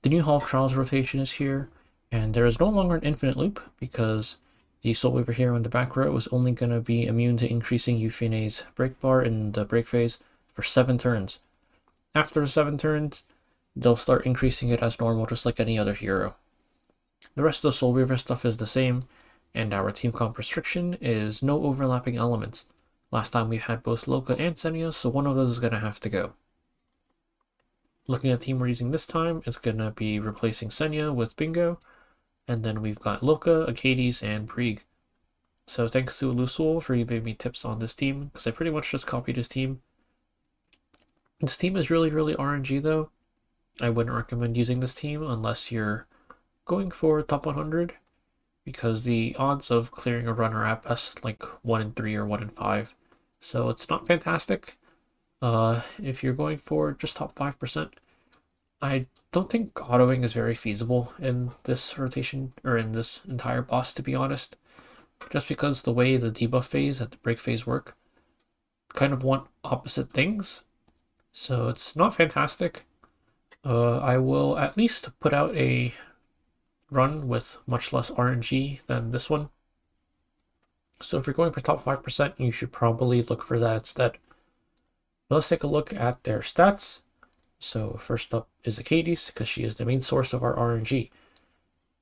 The new Hall of Trials rotation is here, and there is no longer an infinite loop because the Soul Weaver hero in the back row is only going to be immune to increasing Euphinae's break bar in the break phase for 7 turns. After 7 turns, they'll start increasing it as normal, just like any other hero. The rest of the Soul Weaver stuff is the same, and our team comp restriction is no overlapping elements. Last time we had both Loka and Senya, so one of those is going to have to go. Looking at the team we're using this time, it's going to be replacing Senya with Bingo, and then we've got Loka, Acades, and Brig. So thanks to Lusul for giving me tips on this team, because I pretty much just copied his team. This team is really RNG though. I wouldn't recommend using this team unless you're going for top 100, because the odds of clearing a run are at best like 1 in 3 or 1 in 5. So it's not fantastic. If you're going for just top 5%, I don't think autoing is very feasible in this rotation, or in this entire boss, to be honest. Just because the way the debuff phase and the break phase work kind of want opposite things. So it's not fantastic. I will at least put out a run with much less RNG than this one. So if you're going for top 5%, you should probably look for that instead. Let's take a look at their stats. So first up is Acades, because she is the main source of our RNG.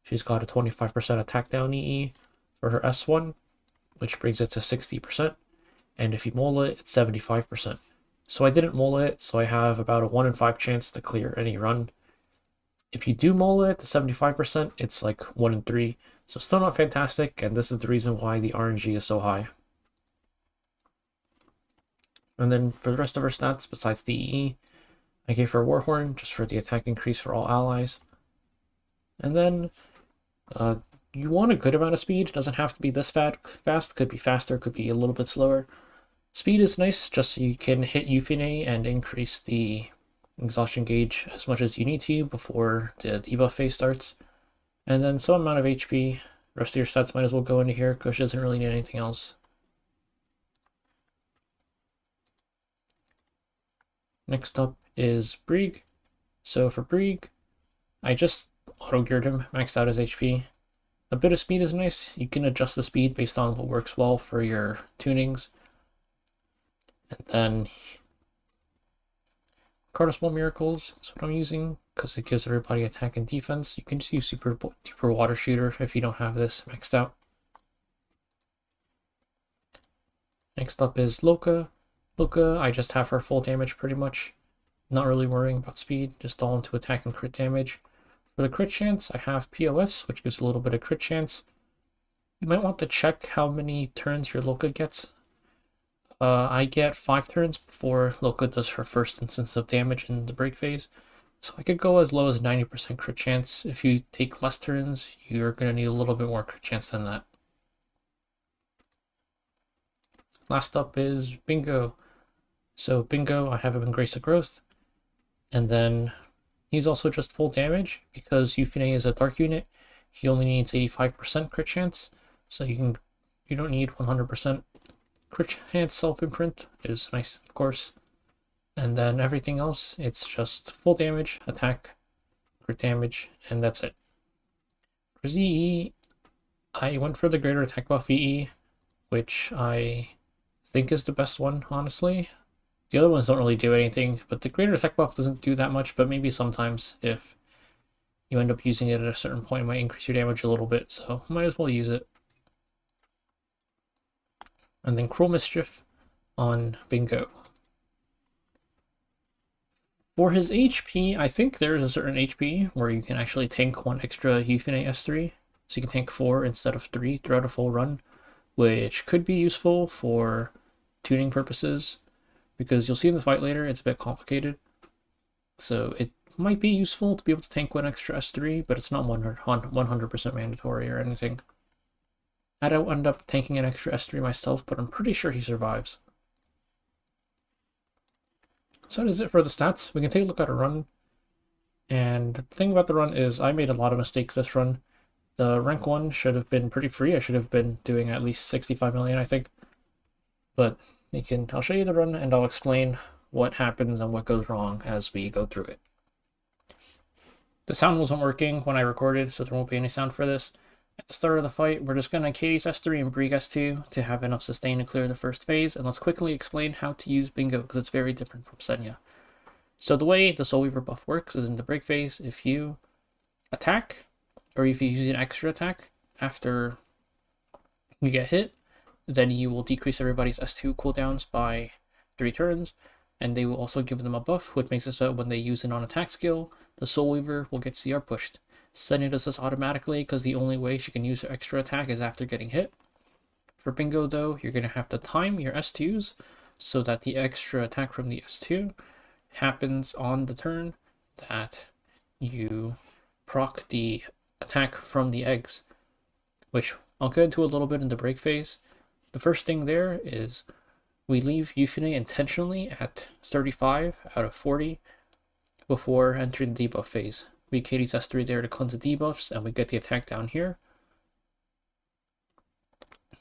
She's got a 25% attack down EE for her S1, which brings it to 60%. And if you mole it, it's 75%. So I didn't mole it, so I have about a 1 in 5 chance to clear any run. If you do mole it to 75%, it's like 1 in 3. So still not fantastic, and this is the reason why the RNG is so high. And then for the rest of her stats, besides the EE, I gave her Warhorn just for the attack increase for all allies. And then you want a good amount of speed. It doesn't have to be this fast. Could be faster, could be a little bit slower. Speed is nice just so you can hit Euphinae and increase the exhaustion gauge as much as you need to before the debuff phase starts. And then some amount of HP. The rest of your stats might as well go into here because she doesn't really need anything else. Next up is Brig. So for Brig, I just auto-geared him, maxed out his HP. A bit of speed is nice. You can adjust the speed based on what works well for your tunings. And then Card of Small Miracles is what I'm using because it gives everybody attack and defense. You can just use Super Water Shooter if you don't have this maxed out. Next up is Loka. Loka, I just have her full damage pretty much. Not really worrying about speed, just all into attack and crit damage. For the crit chance, I have POS, which gives a little bit of crit chance. You might want to check how many turns your Loka gets. I get 5 turns before Loka does her first instance of damage in the break phase. So I could go as low as 90% crit chance. If you take less turns, you're going to need a little bit more crit chance than that. Last up is Bingo. So Bingo, I have him in Grace of Growth. And then he's also just full damage because Euphinae is a dark unit. He only needs 85% crit chance. So you don't need 100%. Crit chance self-imprint is nice, of course. And then everything else, it's just full damage, attack, crit damage, and that's it. For ZE, I went for the greater attack buff EE, which I think is the best one, honestly. The other ones don't really do anything, but the greater attack buff doesn't do that much, but maybe sometimes if you end up using it at a certain point, it might increase your damage a little bit, so might as well use it. And then Cruel Mischief on Bingo. For his HP, I think there is a certain HP where you can actually tank 1 extra Euphinae S3. So you can tank 4 instead of 3 throughout a full run, which could be useful for tuning purposes, because you'll see in the fight later, it's a bit complicated. So it might be useful to be able to tank 1 extra S3, but it's not 100% mandatory or anything. I don't end up tanking an extra S3 myself, but I'm pretty sure he survives. So that is it for the stats. We can take a look at a run. And the thing about the run is I made a lot of mistakes this run. The rank 1 should have been pretty free. I should have been doing at least 65 million, I think. But I'll show you the run and I'll explain what happens and what goes wrong as we go through it. The sound wasn't working when I recorded, so there won't be any sound for this. At the start of the fight, we're just going to Katie's S3 and Brieg S2 to have enough sustain to clear the first phase, and let's quickly explain how to use Bingo, because it's very different from Senya. So the way the Soul Weaver buff works is in the break phase, if you attack, or if you use an extra attack after you get hit, then you will decrease everybody's S2 cooldowns by 3 turns, and they will also give them a buff, which makes it so when they use a non-attack skill, the Soul Weaver will get CR pushed. Senya does this automatically because the only way she can use her extra attack is after getting hit. For Bingo though, you're going to have to time your S2s so that the extra attack from the S2 happens on the turn that you proc the attack from the eggs, which I'll get into a little bit in the break phase. The first thing there is we leave Euphine intentionally at 35 out of 40 before entering the debuff phase. We Katie's S3 there to cleanse the debuffs, and we get the attack down here.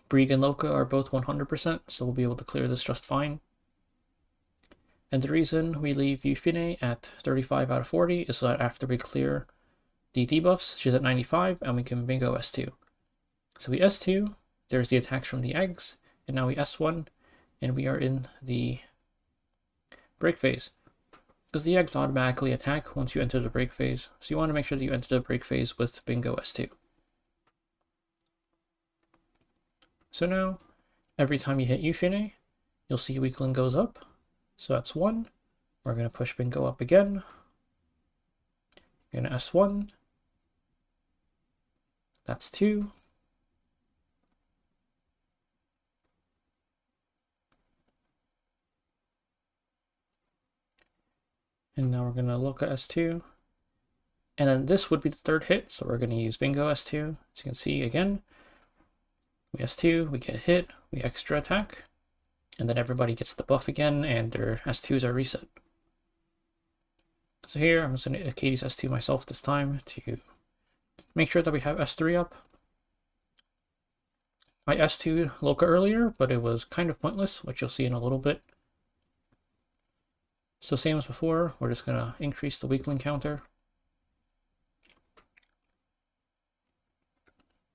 Brieg and Loka are both 100%, so we'll be able to clear this just fine. And the reason we leave Euphine at 35 out of 40 is so that after we clear the debuffs, she's at 95, and we can Bingo S2. So we S2, there's the attacks from the eggs, and now we S1, and we are in the break phase. Because the eggs automatically attack once you enter the break phase, so you want to make sure that you enter the break phase with Bingo S2. So now, every time you hit Euphine, you'll see Weakling goes up. So that's 1. We're going to push Bingo up again. We're going to S1. That's 2. And now we're going to look at S2. And then this would be the third hit, so we're going to use Bingo S2. As you can see again, we S2, we get hit, we extra attack, and then everybody gets the buff again, and their S2s are reset. So here, I'm just going to Katie's S2 myself this time to make sure that we have S3 up. I S2 Loka earlier, but it was kind of pointless, which you'll see in a little bit. So same as before, we're just going to increase the weakling counter.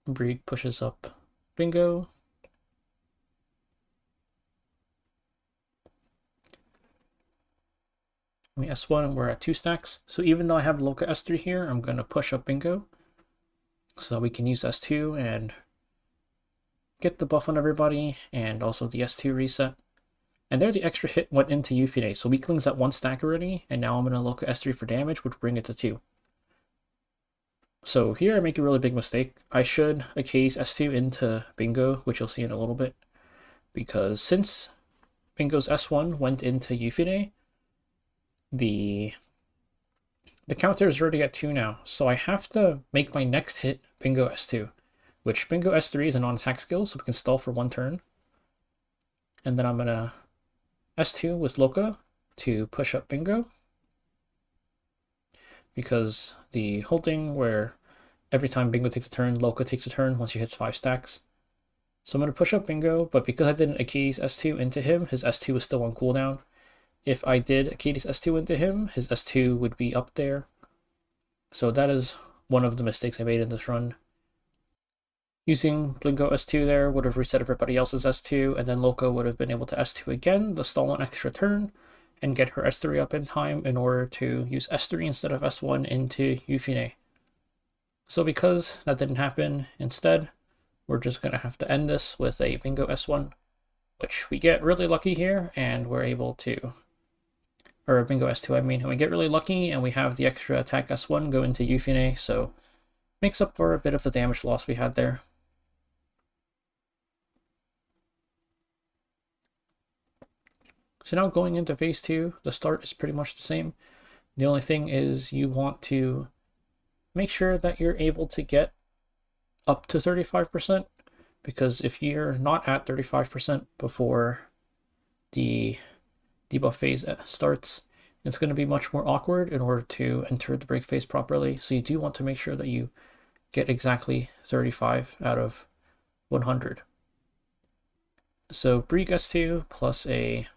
Brieg pushes up Bingo. We S1 and we're at 2 stacks. So even though I have Loka S3 here, I'm going to push up Bingo so we can use S2 and get the buff on everybody and also the S2 reset. And there the extra hit went into Euphine, so Weakling's at 1 stack already, and now I'm going to Loka S3 for damage, which bring it to 2. So here I make a really big mistake. I should Katie's S2 into Bingo, which you'll see in a little bit, because since Bingo's S1 went into Euphine, the counter is already at 2 now, so I have to make my next hit Bingo S2, which Bingo S3 is a non-attack skill, so we can stall for 1 turn. And then I'm going to S2 with Loka to push up Bingo, because the whole thing where every time Bingo takes a turn, Loka takes a turn once he hits 5 stacks. So I'm going to push up Bingo, but because I didn't Katie's S2 into him, his S2 is still on cooldown. If I did Katie's S2 into him, his S2 would be up there. So that is one of the mistakes I made in this run. Using Bingo S2 there would have reset everybody else's S2, and then Loka would have been able to S2 again, to stall an extra turn, and get her S3 up in time in order to use S3 instead of S1 into Euphine. So because that didn't happen, instead, we're just going to have to end this with a Bingo S1, which we get really lucky here, and we're able to, or Bingo S2 I mean, and we get really lucky, and we have the extra attack S1 go into Euphine, so makes up for a bit of the damage loss we had there. So now going into phase 2, the start is pretty much the same. The only thing is you want to make sure that you're able to get up to 35%, because if you're not at 35% before the debuff phase starts, it's going to be much more awkward in order to enter the break phase properly. So you do want to make sure that you get exactly 35 out of 100. So Brieg S2 plus a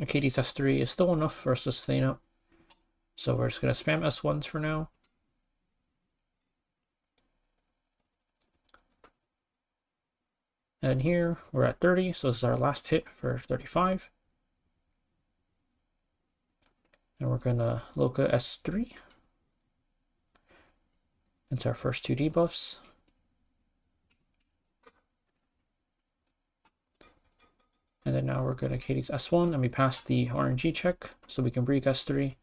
Katie's S3 is still enough for us to sustain up. So we're just going to spam S1s for now. And here we're at 30, so this is our last hit for 35. And we're going to Loka S3 into our first two debuffs. And then now we're going to Katie's S1 and we pass the RNG check so we can break S3.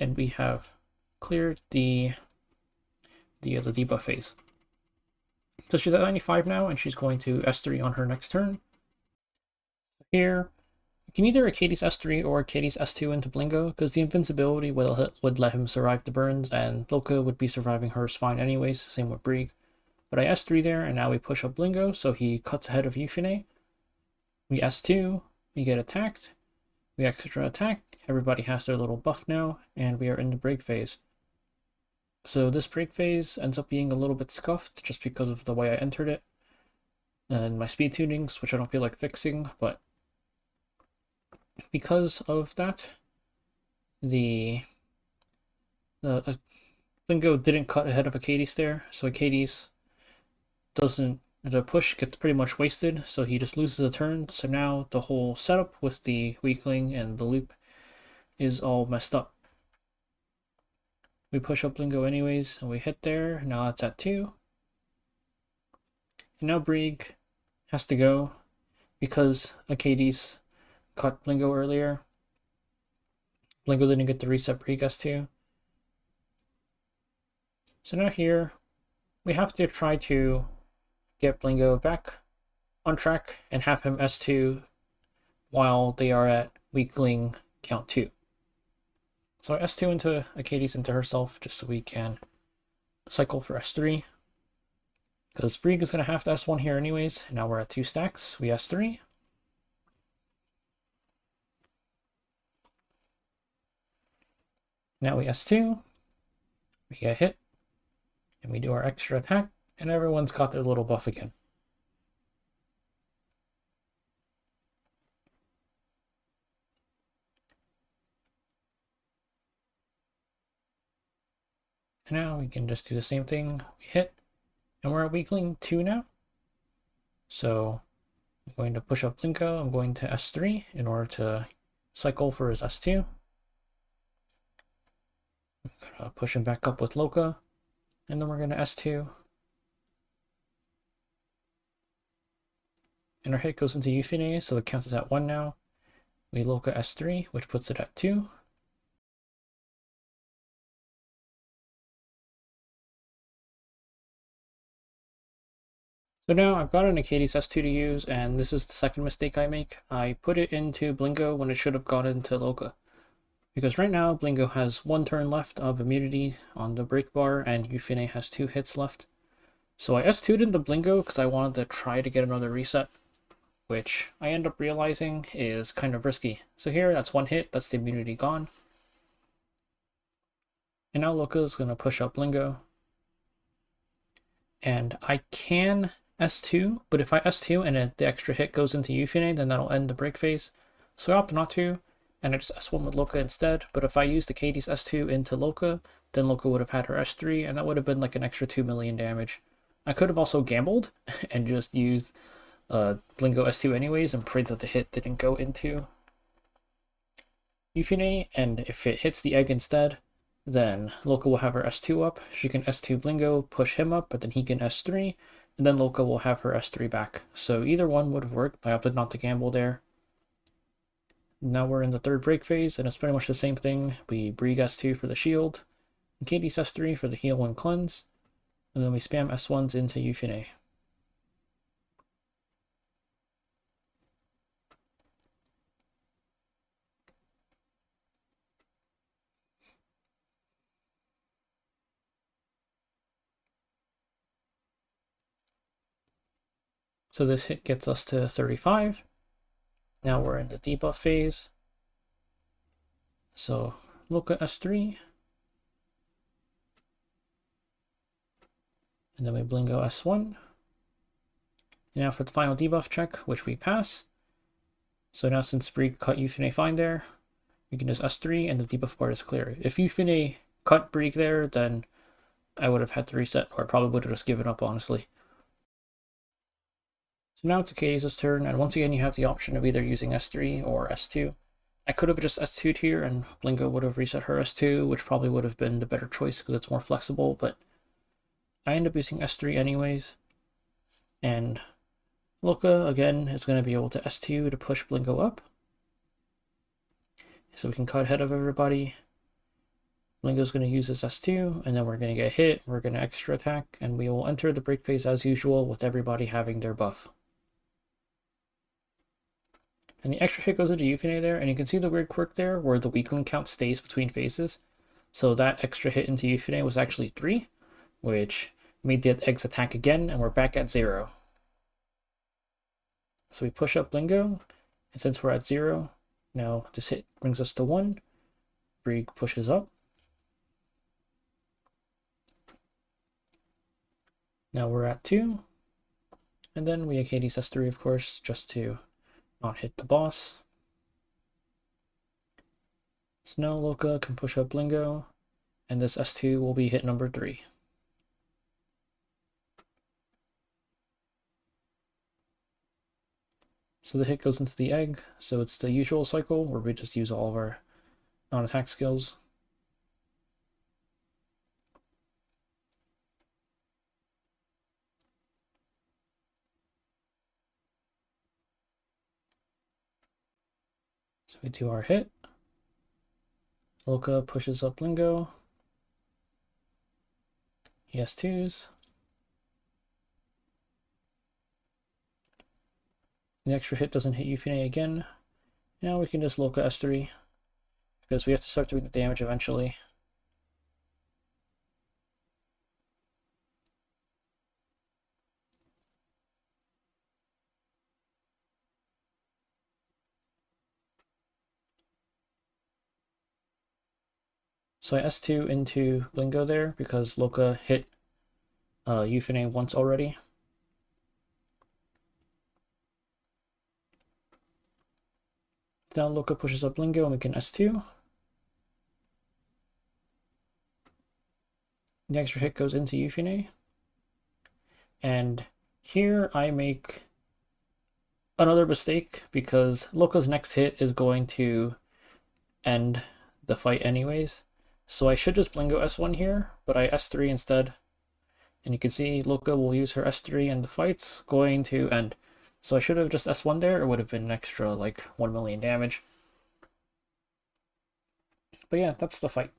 And we have cleared the debuff phase. So she's at 95 now, and she's going to S3 on her next turn. Here, you can either Arcades S3 or Arcades S2 into Blingo, because the invincibility would let him survive the burns, and Loka would be surviving hers fine anyways, same with Brig. But I S3 there, and now we push up Blingo, so he cuts ahead of Euphine. We S2, we get attacked, we extra attack, everybody has their little buff now, and we are in the break phase. So this break phase ends up being a little bit scuffed just because of the way I entered it and my speed tunings, which I don't feel like fixing, but because of that, the Blingo didn't cut ahead of Arcades there, so Arcades doesn't, the push gets pretty much wasted, so he just loses a turn. So now the whole setup with the weakling and the loop is all messed up. We push up Blingo anyways, and we hit there. Now it's at 2. And now Brig has to go because Arcades cut Blingo earlier. Blingo didn't get to reset Brig S2. So now here, we have to try to get Blingo back on track and have him S2 while they are at weakling count 2. So I S2 into Arcades into herself just so we can cycle for S3. Because Brig is going to have to S1 here anyways. Now we're at 2 stacks. We S3. Now we S2. We get hit. And we do our extra attack. And everyone's got their little buff again. And now we can just do the same thing. We hit. And we're at weakling 2 now. So I'm going to push up Blinko. I'm going to S3 in order to cycle for his S2. I'm going to push him back up with Loka. And then we're going to S2. And our hit goes into Euphine, so the count is at 1 now. We Loka S3, which puts it at 2. So now I've got an Arcades S2 to use, and this is the second mistake I make. I put it into Blingo when it should have gone into Loka. Because right now, Blingo has 1 turn left of immunity on the break bar, and Euphine has 2 hits left. So I S2'd into Blingo because I wanted to try to get another reset, which I end up realizing is kind of risky. So here, that's 1 hit, that's the immunity gone. And now Loka's going to push up Blingo. And I can S2, but if I S2 and the extra hit goes into Euphine, then that'll end the break phase. So I opt not to, and I just S1 with Loka instead. But if I used the Arcades S2 into Loka, then Loka would have had her S3, and that would have been like an extra 2 million damage. I could have also gambled and just used Blingo S2 anyways and prayed that the hit didn't go into Euphine, and if it hits the egg instead, then Loka will have her S2 up. She can S2 Blingo, push him up, but then he can S3, and then Loka will have her S3 back. So either one would have worked. I opted not to gamble there. Now we're in the 3rd break phase, and it's pretty much the same thing. We Brig S2 for the shield, Arcades S3 for the heal and cleanse, and then we spam S1s into Euphine. So this hit gets us to 35. Now we're in the debuff phase. So Loka S3. And then we Blingo S1. And now for the final debuff check, which we pass. So now since Brig cut Euphine fine there, we can just S3 and the debuff bar is clear. If Yufine cut Brig there, then I would have had to reset, or I probably would have just given up, honestly. So now it's Acadius' turn, and once again you have the option of either using S3 or S2. I could have just S2'd here, and Blingo would have reset her S2, which probably would have been the better choice because it's more flexible, but I end up using S3 anyways. And Loka, again, is going to be able to S2 to push Blingo up. So we can cut ahead of everybody. Blingo's going to use his S2, and then we're going to get hit, we're going to extra attack, and we will enter the break phase as usual with everybody having their buff. And the extra hit goes into Yufine there, and you can see the weird quirk there where the weakling count stays between phases. So that extra hit into Yufine was actually 3, which made the eggs attack again, and we're back at 0. So we push up Blingo, and since we're at 0, now this hit brings us to 1. Brig pushes up. Now we're at 2. And then we Acadius S3, of course, just to not hit the boss. So now Loka can push up Blingo, and this S2 will be hit number 3. So the hit goes into the egg, so it's the usual cycle where we just use all of our non-attack skills. So we do our hit. Loka pushes up Blingo. He has 2s. The extra hit doesn't hit Yufine again. Now we can just Loka S3, because we have to start doing the damage eventually. So I S2 into Blingo there because Loka hit Yufine once already. Now Loka pushes up Blingo and we can S2. The extra hit goes into Yufine. And here I make another mistake because Loka's next hit is going to end the fight anyways. So I should just Blingo S1 here, but I S3 instead. And you can see Loka will use her S3 and the fight's going to end. So I should have just S1 there, it would have been an extra like 1 million damage. But yeah, that's the fight.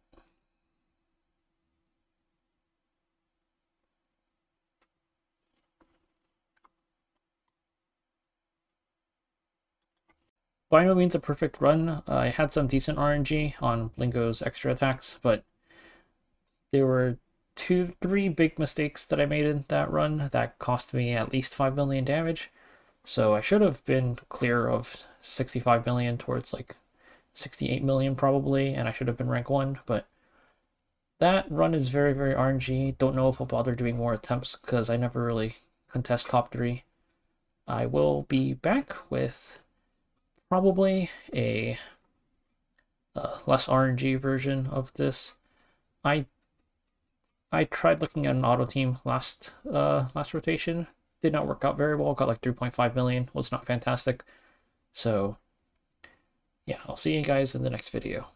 By no means a perfect run. I had some decent RNG on Blingo's extra attacks, but there were 3 big mistakes that I made in that run that cost me at least 5 million damage. So I should have been clear of 65 million towards like 68 million probably, and I should have been rank 1, but that run is very, very RNG. Don't know if I'll bother doing more attempts because I never really contest top 3. I will be back with probably a less RNG version of this. I tried looking at an auto team last rotation. Did not work out very well. Got like 3.5 million. Was not fantastic. So yeah, I'll see you guys in the next video.